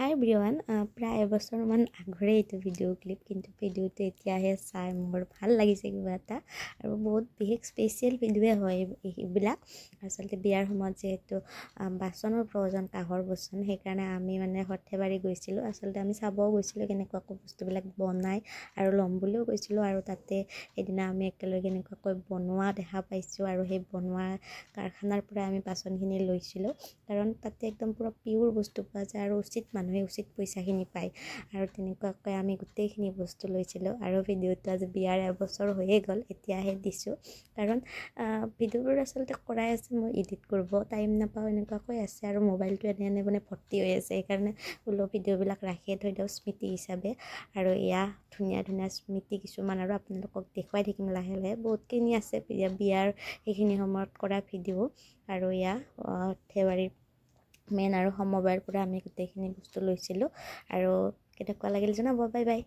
হাই everyone, প্ৰায় এবছৰমান আগৰে এইটো ভিডিঅ' ক্লিপ, কিন্তু ভিডিঅ'টো এতিয়াহে চাই মোৰ ভাল লাগিছে কিবা এটা। আৰু বহুত বিশেষ স্পেচিয়েল ভিডিঅ'ৱে হয় এইবিলাক। আচলতে বিয়াৰ সময়ত যিহেতু বাচনৰ প্ৰয়োজন, কাঁহৰ বাচন, সেইকাৰণে আমি মানে সৰ্থেবাৰী গৈছিলোঁ। আচলতে আমি চাবও গৈছিলোঁ কেনেকুৱাকৈ বস্তুবিলাক বনাই, আৰু ল'ম বুলিও গৈছিলোঁ। আৰু তাতে সেইদিনা আমি একেলগে কেনেকুৱাকৈ বনোৱা দেখা পাইছোঁ, আৰু সেই বনোৱা কাৰখানাৰ পৰা আমি বাচনখিনি লৈছিলোঁ। কাৰণ তাতে একদম পূৰা পিয়ৰ বস্তু পোৱা যায়, আৰু উচিত মানুহে উচিত পইচাখিনি পায়। আৰু তেনেকুৱাকৈ আমি গোটেইখিনি বস্তু লৈছিলোঁ। আৰু ভিডিঅ'টো আজি বিয়াৰ এবছৰ হৈয়ে গ'ল, এতিয়াহে দিছোঁ। কাৰণ ভিডিঅ'বোৰ আচলতে কৰাই আছে, মই এডিট কৰিব টাইম নাপাওঁ, এনেকুৱাকৈ আছে। আৰু মোবাইলটো এনে মানে ভৰ্তি হৈ আছে, সেইকাৰণে বোলো ভিডিঅ'বিলাক ৰাখিয়ে থৈ দিওঁ স্মৃতি হিচাপে। আৰু এয়া ধুনীয়া ধুনীয়া স্মৃতি কিছুমান আৰু আপোনালোকক দেখুৱাই থাকিম লাহে লাহে। বহুতখিনি আছে বিয়াৰ সেইখিনি সময়ত কৰা ভিডিঅ'। আৰু এয়া সৰ্থেবাৰীৰ মেইন আৰু সমবায়ৰ পৰা আমি গোটেইখিনি বস্তু লৈছিলোঁ। আৰু কেনেকুৱা লাগিল জনাব। Bye bye.